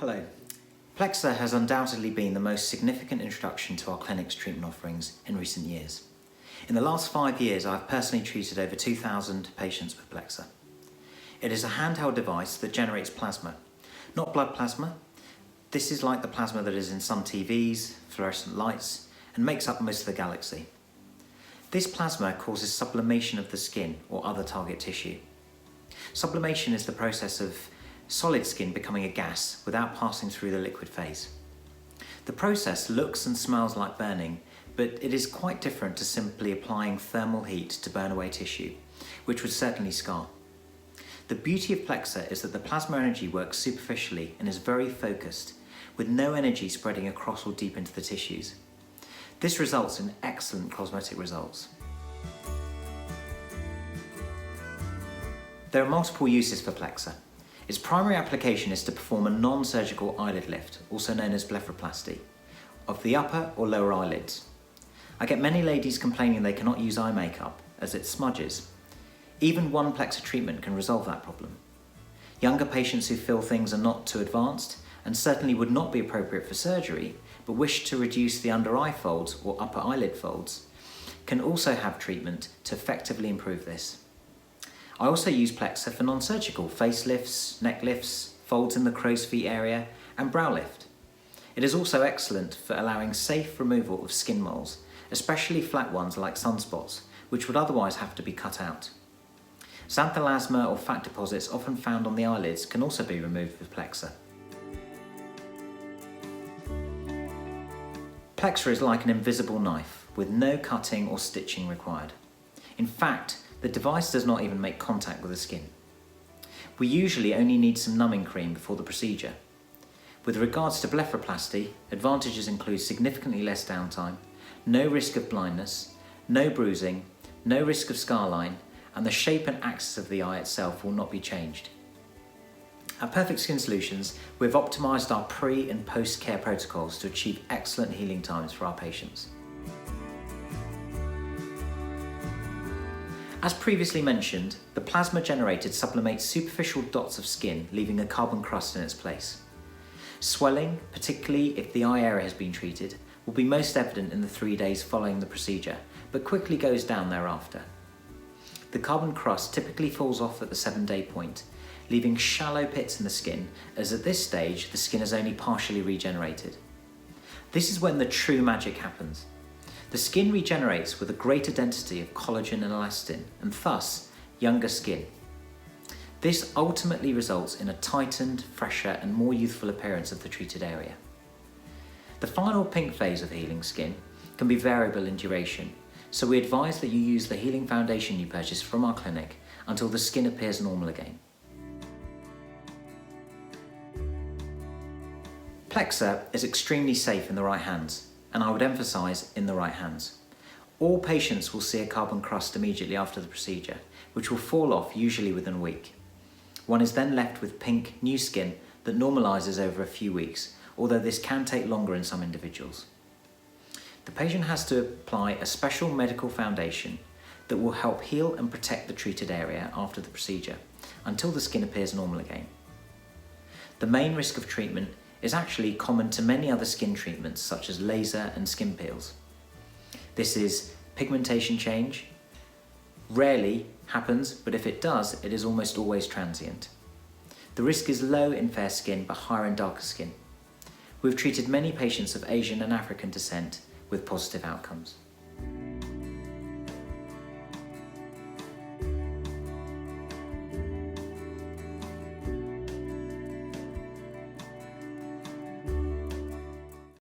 Hello. Plexr has undoubtedly been the most significant introduction to our clinic's treatment offerings in recent years. In the last 5 years, I've personally treated over 2,000 patients with Plexr. It is a handheld device that generates plasma, not blood plasma. This is like the plasma that is in some TVs, fluorescent lights, and makes up most of the galaxy. This plasma causes sublimation of the skin or other target tissue. Sublimation is the process of solid skin becoming a gas without passing through the liquid phase. The process looks and smells like burning, but it is quite different to simply applying thermal heat to burn away tissue, which would certainly scar. The beauty of Plexr is that the plasma energy works superficially and is very focused, with no energy spreading across or deep into the tissues. This results in excellent cosmetic results. There are multiple uses for Plexr. Its primary application is to perform a non-surgical eyelid lift, also known as blepharoplasty, of the upper or lower eyelids. I get many ladies complaining they cannot use eye makeup as it smudges. Even one Plexr treatment can resolve that problem. Younger patients who feel things are not too advanced and certainly would not be appropriate for surgery, but wish to reduce the under eye folds or upper eyelid folds, can also have treatment to effectively improve this. I also use Plexr for non-surgical face lifts, neck lifts, folds in the crow's feet area, and brow lift. It is also excellent for allowing safe removal of skin moles, especially flat ones like sunspots, which would otherwise have to be cut out. Xanthelasma or fat deposits often found on the eyelids can also be removed with Plexr. Plexr is like an invisible knife, with no cutting or stitching required. In fact, the device does not even make contact with the skin. We usually only need some numbing cream before the procedure. With regards to blepharoplasty, advantages include significantly less downtime, no risk of blindness, no bruising, no risk of scar line, and the shape and axis of the eye itself will not be changed. At Perfect Skin Solutions, we've optimised our pre- and post-care protocols to achieve excellent healing times for our patients. As previously mentioned, the plasma generated sublimates superficial dots of skin, leaving a carbon crust in its place. Swelling, particularly if the eye area has been treated, will be most evident in the 3 days following the procedure, but quickly goes down thereafter. The carbon crust typically falls off at the 7-day point, leaving shallow pits in the skin, as at this stage the skin is only partially regenerated. This is when the true magic happens. The skin regenerates with a greater density of collagen and elastin, and thus younger skin. This ultimately results in a tightened, fresher and more youthful appearance of the treated area. The final pink phase of healing skin can be variable in duration, so we advise that you use the healing foundation you purchased from our clinic until the skin appears normal again. Plexr is extremely safe in the right hands, and I would emphasise in the right hands. All patients will see a carbon crust immediately after the procedure, which will fall off usually within a week. One is then left with pink, new skin that normalises over a few weeks, although this can take longer in some individuals. The patient has to apply a special medical foundation that will help heal and protect the treated area after the procedure, until the skin appears normal again. The main risk of treatment is actually common to many other skin treatments such as laser and skin peels. This is pigmentation change. Rarely happens, but if it does, it is almost always transient. The risk is low in fair skin but higher in darker skin. We've treated many patients of Asian and African descent with positive outcomes.